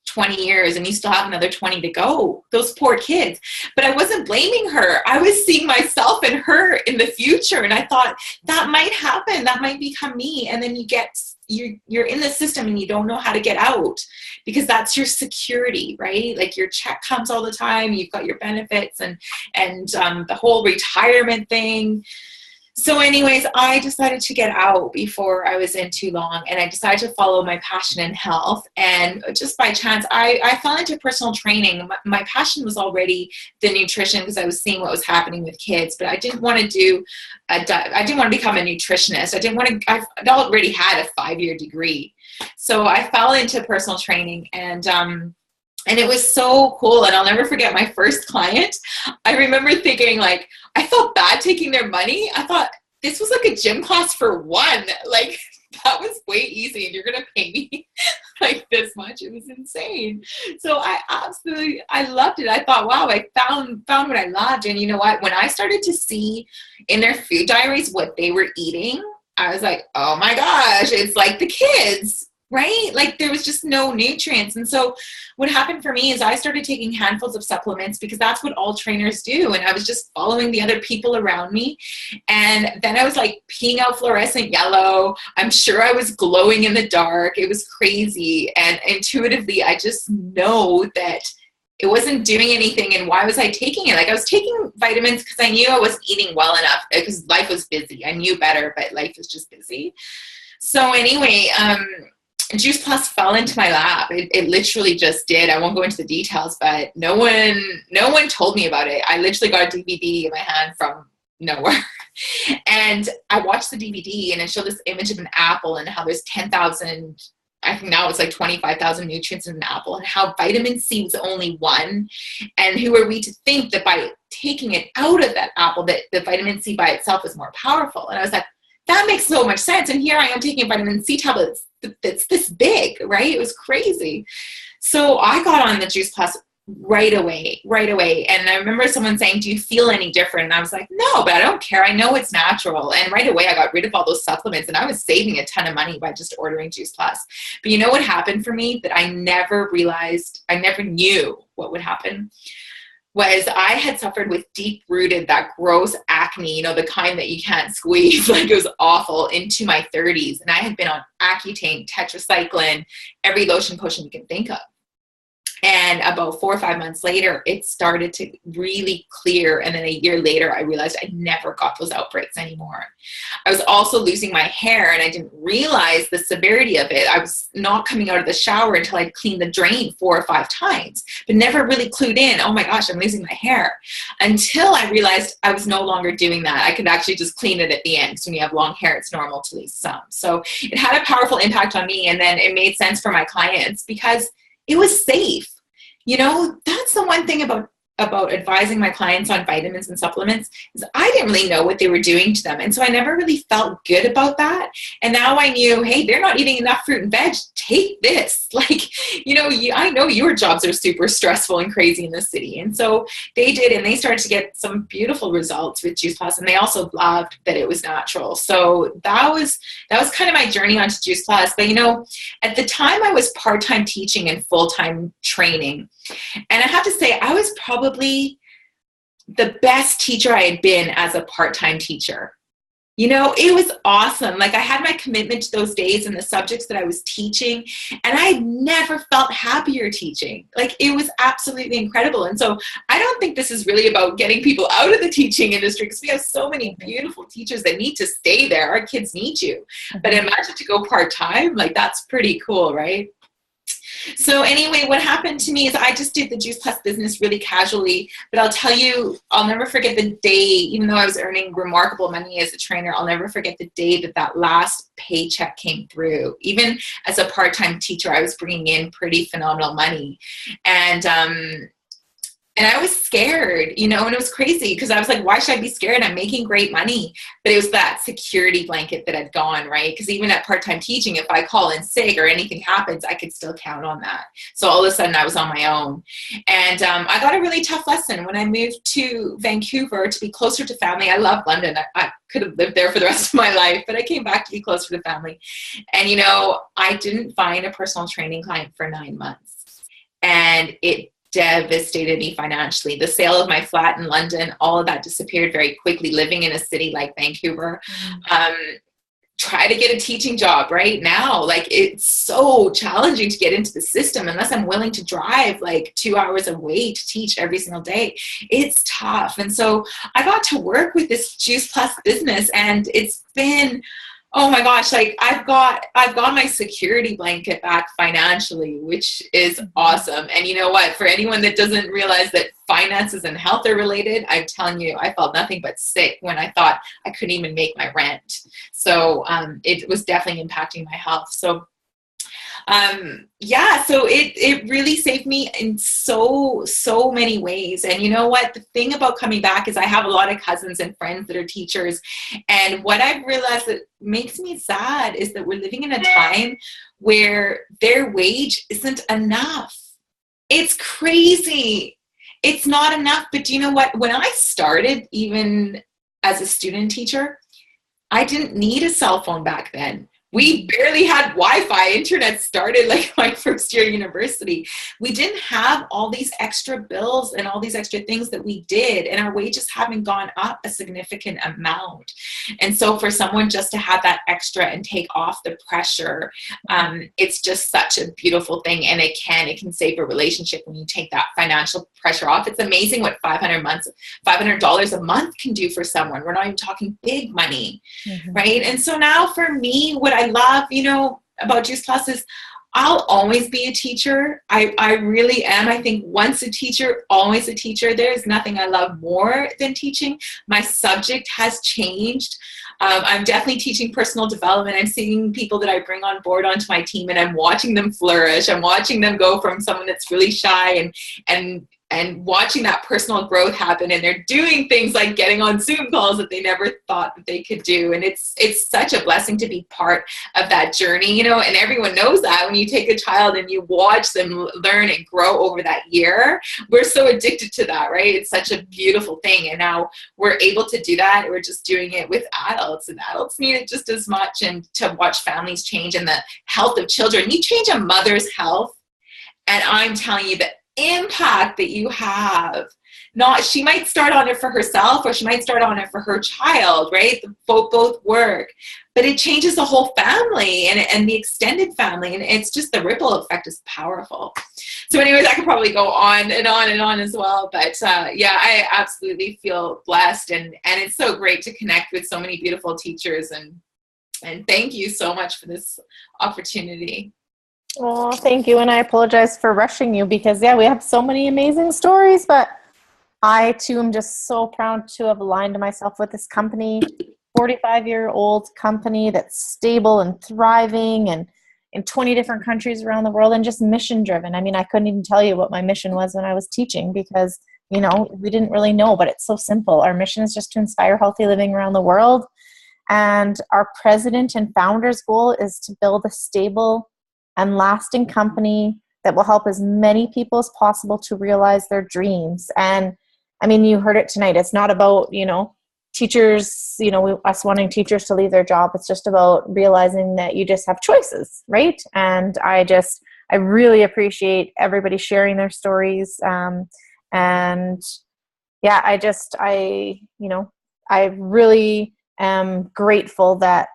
20 years and you still have another 20 to go. Those poor kids. But I wasn't blaming her. I was seeing myself and her in the future. And I thought, that might happen. That might become me. And then you're in the system and you don't know how to get out, because that's your security, right? Like, your check comes all the time. You've got your benefits and the whole retirement thing. So anyways, I decided to get out before I was in too long, and I decided to follow my passion in health. And just by chance, I fell into personal training. My passion was already the nutrition, because I was seeing what was happening with kids, but I didn't want to become a nutritionist. I'd already had a 5-year degree. So I fell into personal training, and it was so cool. And I'll never forget my first client. I remember thinking, like, I felt bad taking their money. I thought, this was like a gym class for one. Like, that was way easy, and you're going to pay me like this much. It was insane. So I loved it. I thought, wow, I found what I loved. And you know what? When I started to see in their food diaries what they were eating, I was like, oh my gosh, it's like the kids. right? Like there was just no nutrients. And so what happened for me is I started taking handfuls of supplements because that's what all trainers do. And I was just following the other people around me. And then I was like peeing out fluorescent yellow. I'm sure I was glowing in the dark. It was crazy. And intuitively, I just know that it wasn't doing anything. And why was I taking it? Like I was taking vitamins because I knew I wasn't eating well enough because life was busy. I knew better, but life was just busy. So anyway, Juice Plus fell into my lap. It literally just did. I won't go into the details, but no one told me about it. I literally got a DVD in my hand from nowhere. And I watched the DVD and it showed this image of an apple and how there's 10,000, I think now it's like 25,000 nutrients in an apple, and how vitamin C was only one. And who are we to think that by taking it out of that apple, that the vitamin C by itself is more powerful? And I was like, that makes so much sense. And here I am taking vitamin C tablets that's this big, right? It was crazy. So I got on the Juice Plus right away. And I remember someone saying, do you feel any different? And I was like, no, but I don't care. I know it's natural. And right away I got rid of all those supplements, and I was saving a ton of money by just ordering Juice Plus. But you know what happened for me that I never realized, I never knew what would happen, was I had suffered with deep-rooted, that gross acne, the kind that you can't squeeze, like it was awful, into my 30s. And I had been on Accutane, tetracycline, every lotion potion you can think of. And about 4 or 5 months later, it started to really clear. And then a year later, I realized I never got those outbreaks anymore. I was also losing my hair, and I didn't realize the severity of it. I was not coming out of the shower until I'd cleaned the drain 4 or 5 times, but never really clued in, oh my gosh, I'm losing my hair. Until I realized I was no longer doing that. I could actually just clean it at the end. So when you have long hair, it's normal to lose some. So it had a powerful impact on me. And then it made sense for my clients because it was safe. That's the one thing about advising my clients on vitamins and supplements is I didn't really know what they were doing to them. And so I never really felt good about that. And now I knew, hey, they're not eating enough fruit and veg. Take this. I know your jobs are super stressful and crazy in the city. And so they did, and they started to get some beautiful results with Juice Plus. And they also loved that it was natural. So that was kind of my journey onto Juice Plus. But, at the time I was part-time teaching and full-time training. And I have to say, I was probably the best teacher I had been as a part-time teacher. It was awesome. Like I had my commitment to those days and the subjects that I was teaching, and I never felt happier teaching. Like it was absolutely incredible. And so I don't think this is really about getting people out of the teaching industry, because we have so many beautiful teachers that need to stay there. Our kids need you. But imagine to go part-time, like that's pretty cool, right? So anyway, what happened to me is I just did the Juice Plus business really casually, but I'll tell you, I'll never forget the day, even though I was earning remarkable money as a trainer, I'll never forget the day that last paycheck came through. Even as a part-time teacher, I was bringing in pretty phenomenal money. And I was scared, and it was crazy because I was like, why should I be scared? I'm making great money. But it was that security blanket that had gone, right? Because even at part-time teaching, if I call in sick or anything happens, I could still count on that. So all of a sudden I was on my own. And I got a really tough lesson when I moved to Vancouver to be closer to family. I love London. I could have lived there for the rest of my life, but I came back to be closer to family. And, I didn't find a personal training client for 9 months. And it devastated me financially. The sale of my flat in London, all of that disappeared very quickly, living in a city like Vancouver. Try to get a teaching job right now. Like it's so challenging to get into the system unless I'm willing to drive like 2 hours away to teach every single day. It's tough. And so I got to work with this Juice Plus business, and it's been, oh my gosh, like I've got my security blanket back financially, which is awesome. And you know what, for anyone that doesn't realize that finances and health are related, I'm telling you, I felt nothing but sick when I thought I couldn't even make my rent. So it was definitely impacting my health. So so it really saved me in so many ways. And you know what? The thing about coming back is I have a lot of cousins and friends that are teachers. And what I've realized that makes me sad is that we're living in a time where their wage isn't enough. It's crazy. It's not enough. But do you know what? When I started, even as a student teacher, I didn't need a cell phone back then. We barely had Wi-Fi. Internet started like my first year of university. We didn't have all these extra bills and all these extra things that we did, and our wages haven't gone up a significant amount. And so for someone just to have that extra and take off the pressure, it's just such a beautiful thing. And it can save a relationship when you take that financial pressure off. It's amazing what $500 a month can do for someone. We're not even talking big money, right? And so now for me, what I love, about Juice Plus is I'll always be a teacher. I really am. I think once a teacher, always a teacher. There's nothing I love more than teaching. My subject has changed. I'm definitely teaching personal development. I'm seeing people that I bring on board onto my team, and I'm watching them flourish. I'm watching them go from someone that's really shy and watching that personal growth happen. And they're doing things like getting on Zoom calls that they never thought that they could do. And it's such a blessing to be part of that journey, and everyone knows that when you take a child and you watch them learn and grow over that year, we're so addicted to that, right? It's such a beautiful thing. And now we're able to do that. We're just doing it with adults, and adults need it just as much. And to watch families change and the health of children, you change a mother's health, and I'm telling you that impact that you have, she might start on it for herself, or she might start on it for her child, right? Both work, but it changes the whole family and the extended family, and it's just, the ripple effect is powerful. So anyways, I could probably go on and on and on as well, but I absolutely feel blessed, and it's so great to connect with so many beautiful teachers, and thank you so much for this opportunity. Oh, thank you. And I apologize for rushing you because, we have so many amazing stories, but I too am just so proud to have aligned myself with this company, 45-year-old company that's stable and thriving and in 20 different countries around the world and just mission driven. I mean, I couldn't even tell you what my mission was when I was teaching because, we didn't really know, but it's so simple. Our mission is just to inspire healthy living around the world. And our president and founder's goal is to build a stable and lasting company that will help as many people as possible to realize their dreams. And I mean, you heard it tonight. It's not about, teachers, us wanting teachers to leave their job. It's just about realizing that you just have choices, right? And I really appreciate everybody sharing their stories. I really am grateful that,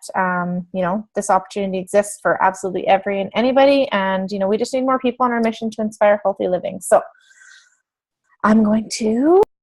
this opportunity exists for absolutely anybody. And, we just need more people on our mission to inspire healthy living. So I'm going to